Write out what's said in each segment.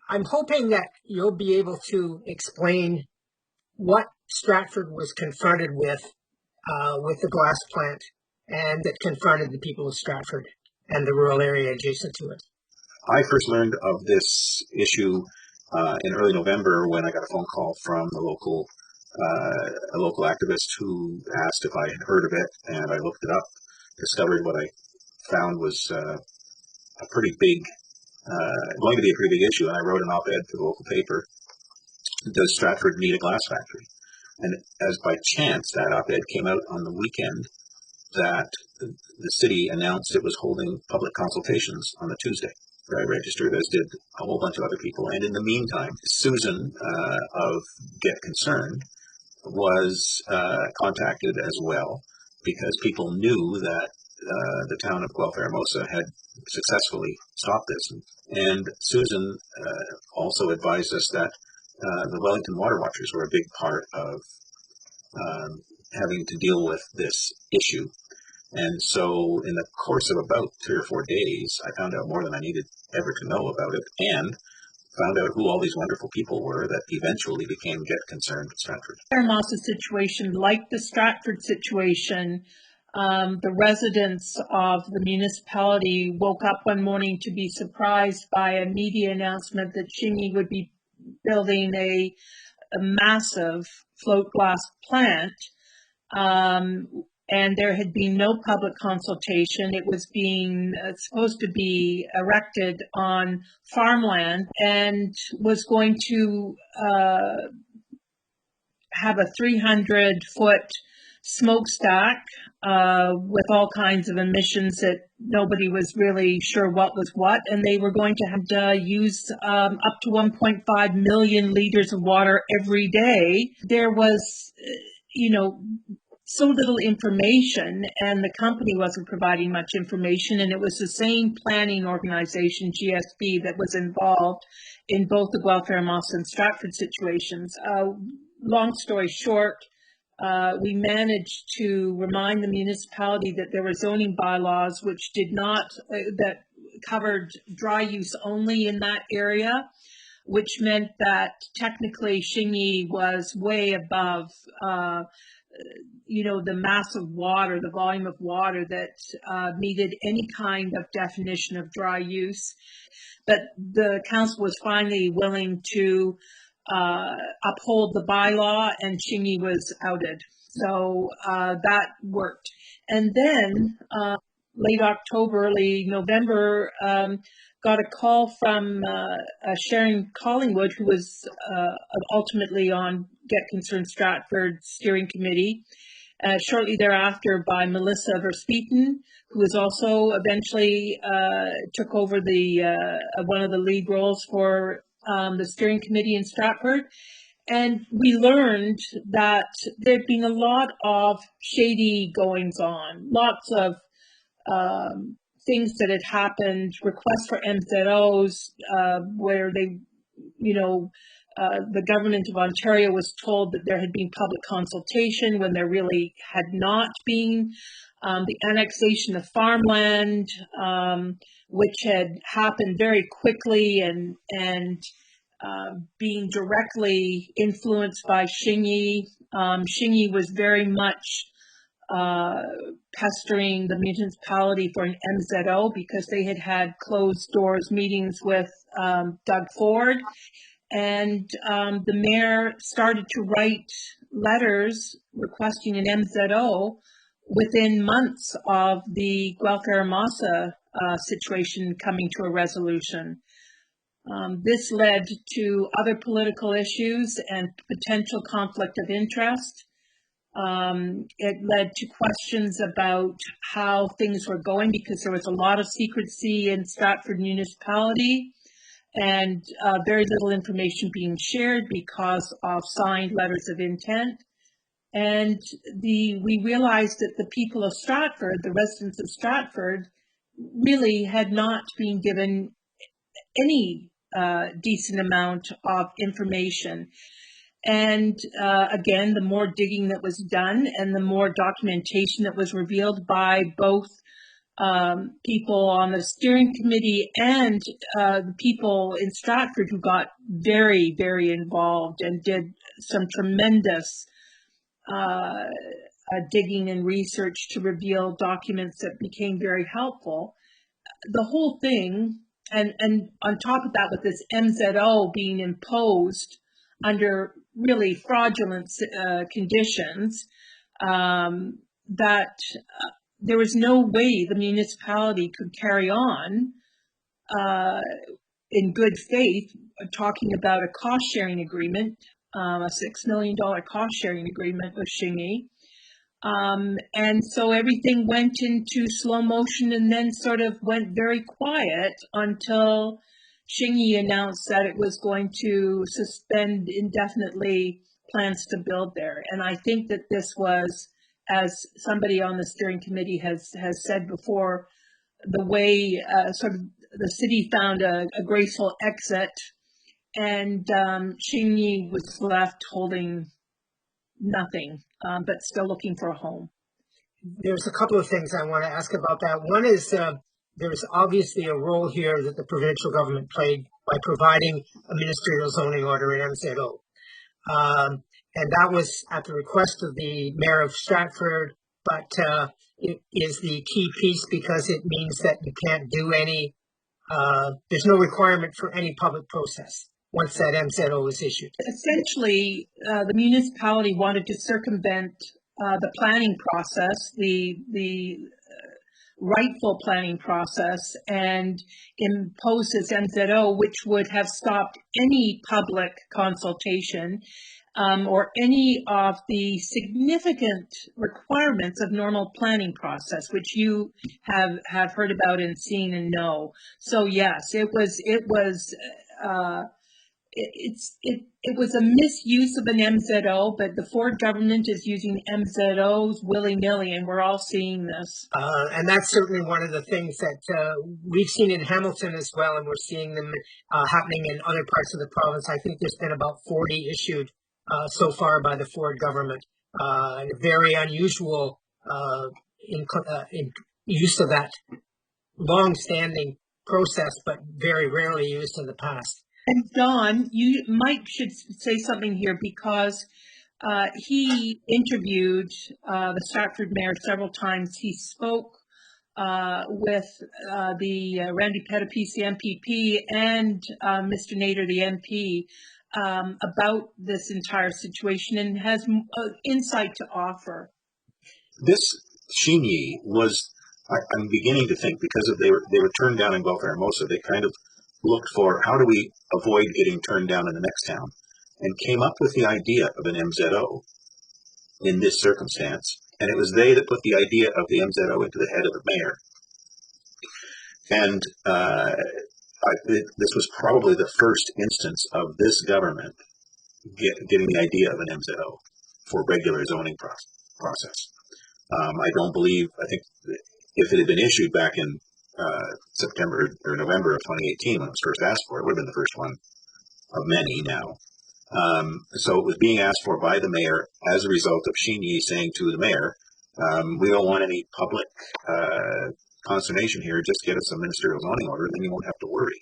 I'm hoping that you'll be able to explain what Stratford was confronted with the glass plant, and that confronted the people of Stratford and the rural area adjacent to it. I first learned of this issue in early November when I got a phone call from a local activist who asked if I had heard of it, and I looked it up, discovered what I found was a pretty big, going to be a pretty big issue, and I wrote an op-ed for the local paper. Does Stratford need a glass factory? And as by chance, that op-ed came out on the weekend that the city announced it was holding public consultations on the Tuesday. I registered, as did a whole bunch of other people. And in the meantime, Susan of Get Concerned was contacted as well, because people knew that the town of Guelph-Hermosa had successfully stopped this. And Susan also advised us that the Wellington Water Watchers were a big part of having to deal with this issue. And so in the course of about 3 or 4 days, I found out more than I needed ever to know about it, and found out who all these wonderful people were that eventually became Get Concerned with Stratford. Hermosa situation, like the Stratford situation, the residents of the municipality woke up one morning to be surprised by a media announcement that Xinyi would be building a massive float glass plant. And there had been no public consultation. It was being supposed to be erected on farmland and was going to have a 300-foot smokestack with all kinds of emissions that nobody was really sure what was what. And they were going to have to use up to 1.5 million liters of water every day. There was, so little information, and the company wasn't providing much information, and it was the same planning organization, GSB, that was involved in both the Guelph-Hermosa and Stratford situations. Long story short, we managed to remind the municipality that there were zoning bylaws which did not, that covered dry use only in that area, which meant that technically Xinyi was way above the mass of water, the volume of water that needed any kind of definition of dry use. But the council was finally willing to uphold the bylaw, and Xinyi was outed. So that worked. And then late October, early November, got a call from Sharon Collingwood, who was ultimately on Get Concerned Stratford steering committee. Shortly thereafter by Melissa Versteeten, who was also eventually took over the one of the lead roles for the steering committee in Stratford. And we learned that there'd been a lot of shady goings on, lots of things that had happened, requests for MZOs, where they, the government of Ontario was told that there had been public consultation when there really had not been. The annexation of farmland, which had happened very quickly and being directly influenced by Xinyi. Xinyi was very much pestering the municipality for an MZO because they had closed doors meetings with Doug Ford. And the mayor started to write letters requesting an MZO within months of the Guelph-Hermosa situation coming to a resolution. This led to other political issues and potential conflict of interest. It led to questions about how things were going because there was a lot of secrecy in Stratford municipality and very little information being shared because of signed letters of intent. And we realized that the people of Stratford, the residents of Stratford, really had not been given any decent amount of information. And again, the more digging that was done and the more documentation that was revealed by both people on the steering committee and the people in Stratford who got very, very involved and did some tremendous digging and research to reveal documents that became very helpful. The whole thing, and on top of that, with this MZO being imposed under really fraudulent conditions, that there was no way the municipality could carry on in good faith, talking about a cost-sharing agreement, a $6 million cost-sharing agreement with Xinyi. And so everything went into slow motion and then sort of went very quiet until Xinyi announced that it was going to suspend indefinitely plans to build there. And I think that this was, as somebody on the steering committee has said before, the way sort of the city found a graceful exit, and Xinyi was left holding nothing, but still looking for a home. There's a couple of things I want to ask about that. One is there's obviously a role here that the provincial government played by providing a ministerial zoning order in MZO. And that was at the request of the mayor of Stratford, but it is the key piece because it means that you can't do any, there's no requirement for any public process once that MZO is issued. Essentially, the municipality wanted to circumvent the planning process, the rightful planning process, and impose this MZO, which would have stopped any public consultation or any of the significant requirements of normal planning process, which you have heard about and seen and know. So yes, it was a misuse of an MZO, but the Ford government is using MZOs willy-nilly, and we're all seeing this. And that's certainly one of the things that we've seen in Hamilton as well, and we're seeing them happening in other parts of the province. I think there's been about 40 issued so far by the Ford government. Very unusual in use of that long-standing process, but very rarely used in the past. And Don, Mike should say something here because he interviewed the Stratford mayor several times. He spoke with the Randy Pettipies, the MPP, and Mr. Nader, the MP, about this entire situation and has insight to offer. This Xinyi was, I'm beginning to think, because they were turned down in Guelph Hermosa, they kind of looked for how do we avoid getting turned down in the next town, and came up with the idea of an MZO in this circumstance. And it was they that put the idea of the MZO into the head of the mayor. And this was probably the first instance of this government getting the idea of an MZO for regular zoning process. I think if it had been issued back in September or November of 2018 when it was first asked for, it would have been the first one of many now. So it was being asked for by the mayor as a result of Xinyi saying to the mayor, we don't want any public consternation here, just get us a ministerial zoning order, and then you won't have to worry,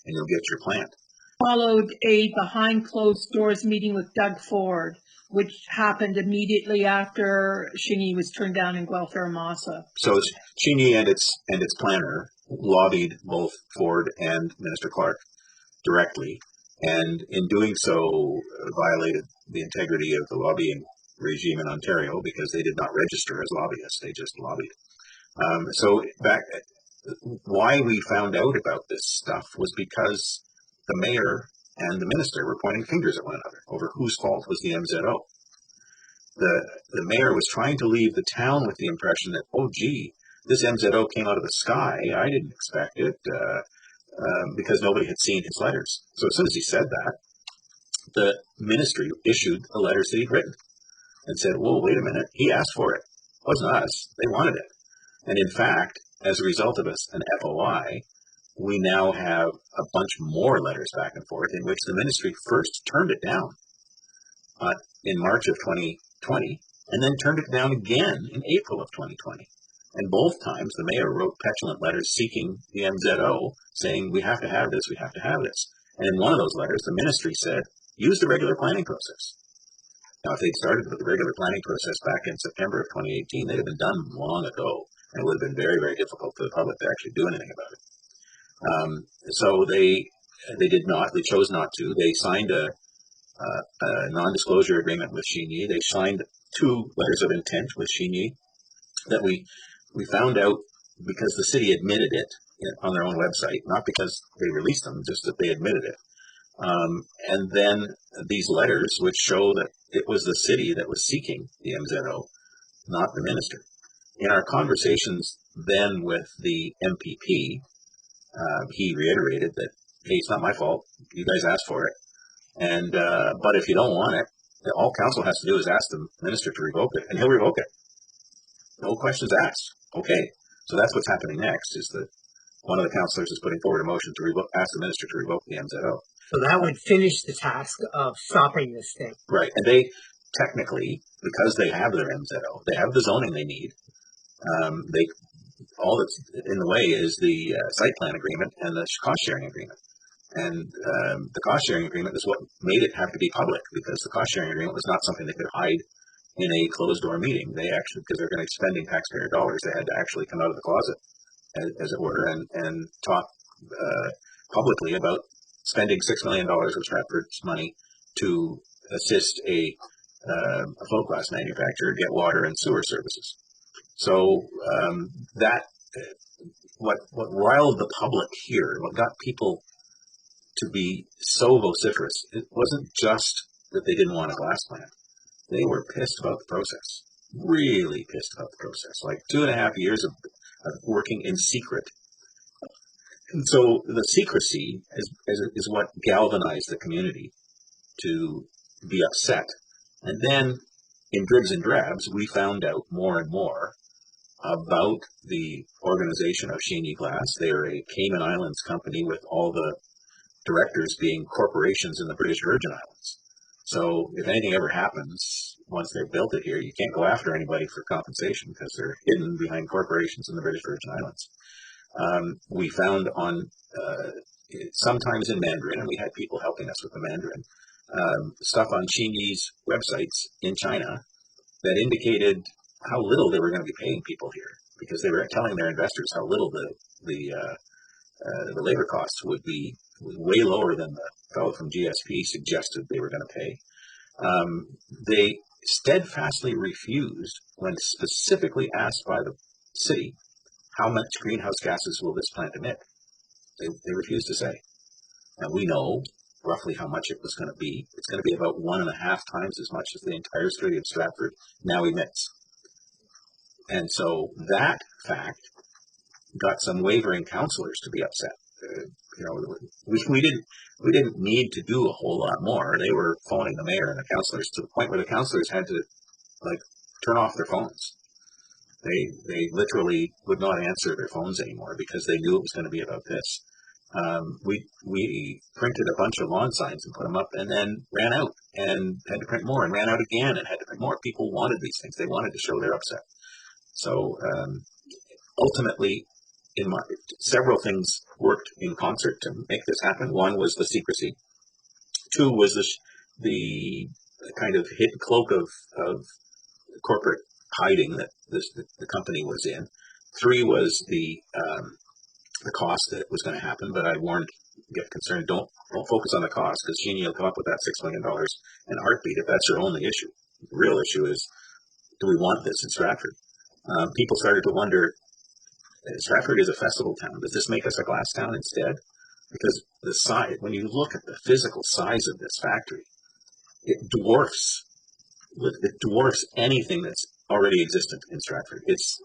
and you'll get your plant. Followed a behind closed doors meeting with Doug Ford, which happened immediately after Xinyi was turned down in Guelph Hermosa. So Xinyi and its planner lobbied both Ford and Minister Clark directly, and in doing so violated the integrity of the lobbying regime in Ontario because they did not register as lobbyists, they just lobbied. Why we found out about this stuff was because the mayor and the minister were pointing fingers at one another over whose fault was the MZO. The mayor was trying to leave the town with the impression that, oh gee, this MZO came out of the sky, I didn't expect it, because nobody had seen his letters. So as soon as he said that, the ministry issued the letters that he'd written and said, whoa, wait a minute, he asked for it. It wasn't us, they wanted it. And in fact, as a result of an FOI, we now have a bunch more letters back and forth in which the ministry first turned it down in March of 2020, and then turned it down again in April of 2020. And both times the mayor wrote petulant letters seeking the MZO, saying, we have to have this, we have to have this. And in one of those letters, the ministry said, use the regular planning process. Now, if they'd started with the regular planning process back in September of 2018, they'd have been done long ago. And it would have been very, very difficult for the public to actually do anything about it. So they did not, they chose not to. They signed a non-disclosure agreement with Xinyi. They signed 2 letters of intent with Xinyi that we found out because the city admitted it on their own website, not because they released them, just that they admitted it. And then these letters, which show that it was the city that was seeking the MZO, not the minister. In our conversations then with the MPP, he reiterated that, hey, it's not my fault. You guys asked for it. And but if you don't want it, all council has to do is ask the minister to revoke it, and he'll revoke it. No questions asked. Okay. So that's what's happening next, is that one of the councillors is putting forward a motion to ask the minister to revoke the MZO. So that would finish the task of stopping this thing. Right. And they technically, because they have their MZO, they have the zoning they need. All that's in the way is the site plan agreement and the cost sharing agreement. And the cost sharing agreement is what made it have to be public, because the cost sharing agreement was not something they could hide in a closed door meeting. They actually, because they're going to be spending taxpayer dollars, they had to actually come out of the closet, as it were, and talk publicly about spending $6 million of Stratford's money to assist a float glass manufacturer get water and sewer services. So what riled the public here, what got people to be so vociferous, it wasn't just that they didn't want a glass plant. They were pissed about the process, really pissed about the process, like 2.5 years of working in secret. And so the secrecy is what galvanized the community to be upset. And then in dribs and drabs, we found out more and more about the organization of Xinyi Glass. They are a Cayman Islands company with all the directors being corporations in the British Virgin Islands. So if anything ever happens, once they've built it here, you can't go after anybody for compensation because they're hidden behind corporations in the British Virgin Islands. We found on, sometimes in Mandarin, and we had people helping us with the Mandarin, stuff on Xinyi's websites in China that indicated how little they were going to be paying people here, because they were telling their investors how little the labor costs would be, way lower than the fellow from GSP suggested they were going to pay. They steadfastly refused, when specifically asked by the city, how much greenhouse gases will this plant emit? They refused to say. And we know roughly how much it was going to be. It's going to be about 1.5 times as much as the entire city of Stratford now emits. And so that fact got some wavering councillors to be upset. We didn't need to do a whole lot more. They were phoning the mayor and the councillors to the point where the councillors had to turn off their phones. They literally would not answer their phones anymore because they knew it was going to be about this. We printed a bunch of lawn signs and put them up, and then ran out and had to print more, and ran out again and had to print more. People wanted these things. They wanted to show their upset. So ultimately, several things worked in concert to make this happen. One was the secrecy. 2 was the kind of hidden cloak of corporate hiding that the company was in. 3 was the cost that was going to happen, but I warned, get concerned, don't focus on the cost, because Xinyi will come up with that $6 million in a heartbeat if that's your only issue. The real issue is, do we want this in Stratford? People started to wonder, Stratford is a festival town. Does this make us a glass town instead? Because the size, when you look at the physical size of this factory, it dwarfs anything that's already existent in Stratford. It's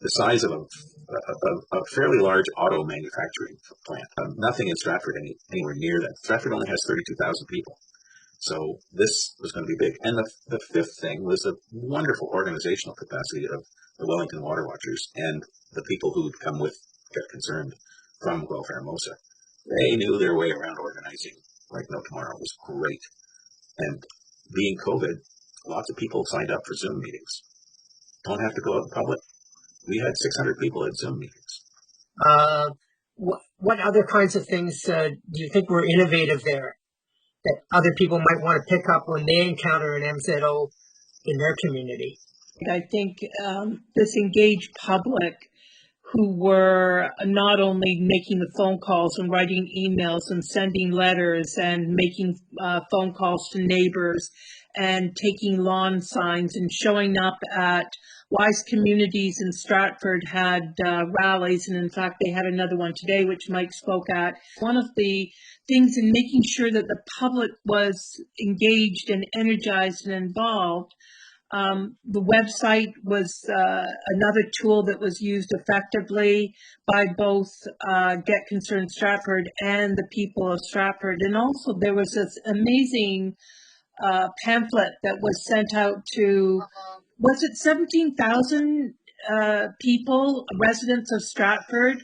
the size of a fairly large auto manufacturing plant. Nothing in Stratford anywhere near that. Stratford only has 32,000 people. So this was going to be big. And the 5th thing was the wonderful organizational capacity of the Wellington Water Watchers and the people who'd come with Get Concerned from Welfare Mosa. They knew their way around organizing like no tomorrow. It was great. And being COVID, lots of people signed up for Zoom meetings. Don't have to go out in public. We had 600 people at Zoom meetings. What other kinds of things do you think were innovative there that other people might want to pick up when they encounter an MZO in their community? I think this engaged public who were not only making the phone calls and writing emails and sending letters and making phone calls to neighbors and taking lawn signs and showing up at Wise Communities in Stratford had rallies, and in fact they had another one today which Mike spoke at. One of the things in making sure that the public was engaged and energized and involved, the website was another tool that was used effectively by both Get Concerned Stratford and the people of Stratford. And also there was this amazing pamphlet that was sent out to, was it 17,000 people, residents of Stratford?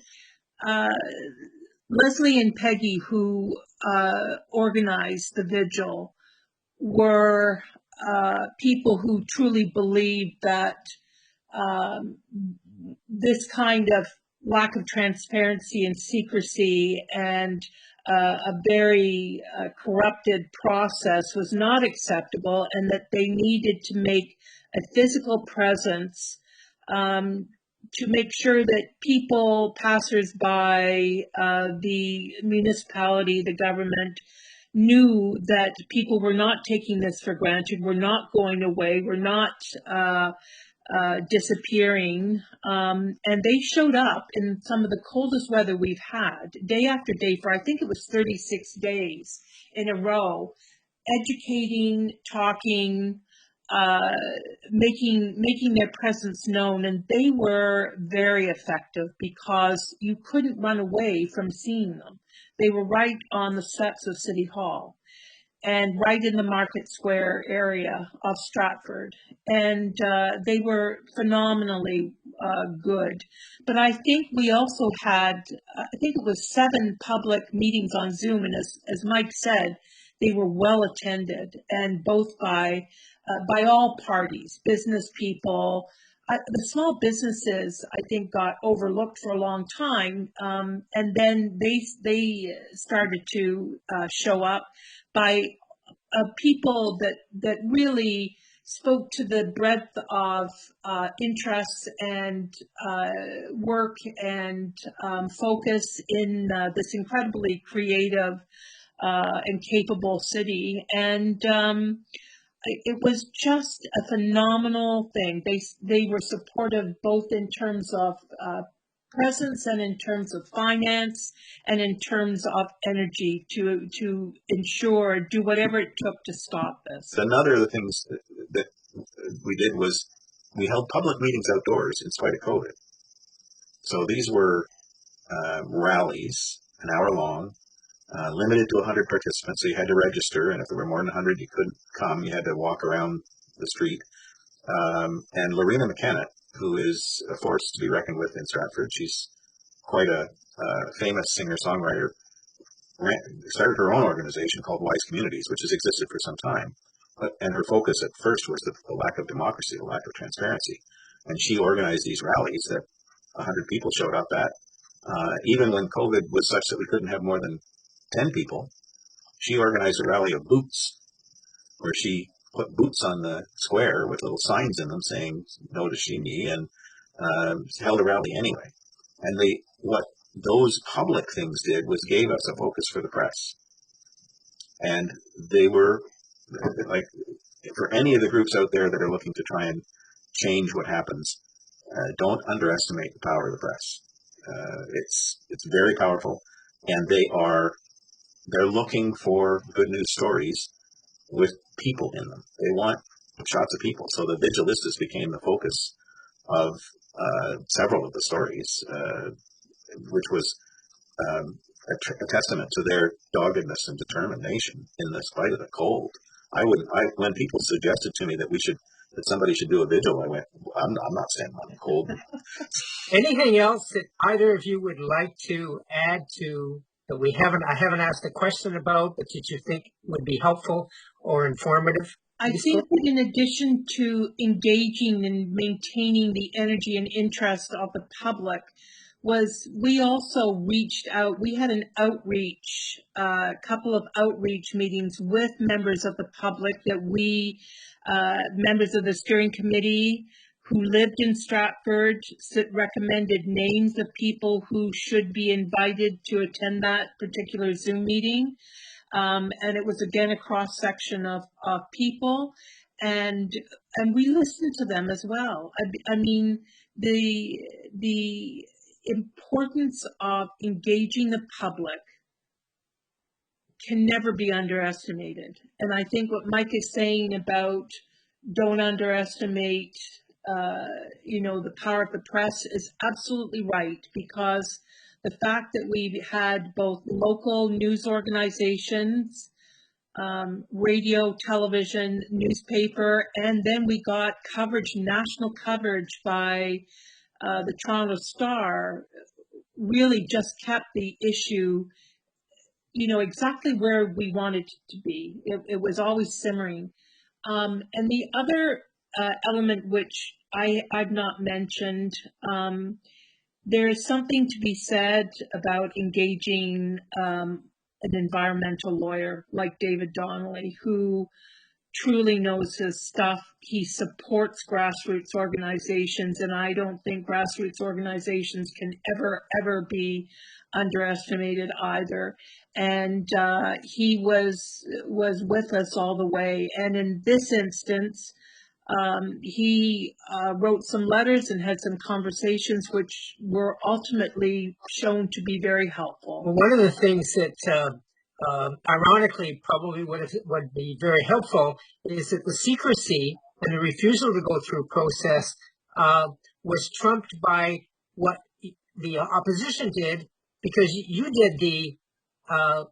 Leslie and Peggy, who organized the vigil, were people who truly believed that this kind of lack of transparency and secrecy and a very corrupted process was not acceptable, and that they needed to make a physical presence to make sure that people, passersby, the municipality, the government, knew that people were not taking this for granted, were not going away, were not disappearing. And they showed up in some of the coldest weather we've had, day after day, for I think it was 36 days in a row, educating, talking, making their presence known. And they were very effective because you couldn't run away from seeing them. They were right on the steps of City Hall and right in the Market Square area of Stratford. And they were phenomenally good. But I think we also had, I think it was 7 public meetings on Zoom. And as Mike said, they were well attended, and both by all parties, business people. The small businesses, I think, got overlooked for a long time, and then they started to show up by people that really spoke to the breadth of interests and work and focus in this incredibly creative and capable city. And it was just a phenomenal thing. They were supportive both in terms of presence and in terms of finance and in terms of energy to ensure, do whatever it took to stop this. Another of the things that we did was we held public meetings outdoors in spite of COVID. So these were rallies, an hour long, limited to 100 participants, so you had to register, and if there were more than 100, you couldn't come. You had to walk around the street. And Lorena McKenna, who is a force to be reckoned with in Stratford, she's quite a famous singer-songwriter, started her own organization called Wise Communities, which has existed for some time. And her focus at first was the lack of democracy, the lack of transparency. And she organized these rallies that 100 people showed up at. Even when COVID was such that we couldn't have more than 10 people, she organized a rally of boots, where she put boots on the square with little signs in them saying no to Xinyi, and held a rally anyway. And what those public things did was gave us a focus for the press. And they were, like, for any of the groups out there that are looking to try and change what happens, don't underestimate the power of the press. It's very powerful, and they're looking for good news stories with people in them. They want shots of people. So the Vigilistas became the focus of several of the stories, which was a testament to their doggedness and determination in the spite of the cold. When people suggested to me that somebody should do a vigil, I went, I'm not standing on the cold. Anything else that either of you would like to add to that I haven't asked a question about, but that you think would be helpful or informative? I think that in addition to engaging and maintaining the energy and interest of the public, we also reached out. We had an outreach, couple of outreach meetings with members of the public that members of the steering committee who lived in Stratford recommended names of people who should be invited to attend that particular Zoom meeting. And it was again a cross section of people, and we listened to them as well. I mean, the importance of engaging the public can never be underestimated. And I think what Mike is saying about don't underestimate, the power of the press is absolutely right, because the fact that we had both local news organizations, radio, television, newspaper, and then we got national coverage by the Toronto Star, really just kept the issue, exactly where we wanted it to be. It was always simmering. And the other element which I've not mentioned, there is something to be said about engaging an environmental lawyer like David Donnelly, who truly knows his stuff. He supports grassroots organizations, and I don't think grassroots organizations can ever be underestimated either. And he was with us all the way. And in this instance, he wrote some letters and had some conversations which were ultimately shown to be very helpful. Well, one of the things that ironically probably would be very helpful is that the secrecy and the refusal to go through process was trumped by what the opposition did, because you did the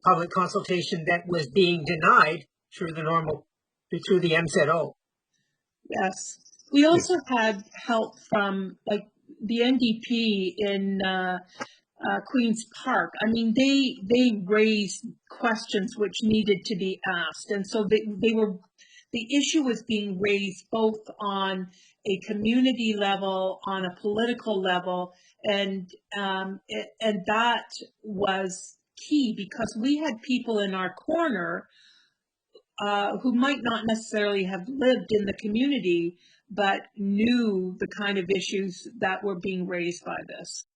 public consultation that was being denied through the MZO. Yes. We also had help from the NDP in Queen's Park. I mean, they raised questions which needed to be asked, and so the issue was being raised both on a community level, on a political level, and that was key, because we had people in our corner who might not necessarily have lived in the community, but knew the kind of issues that were being raised by this.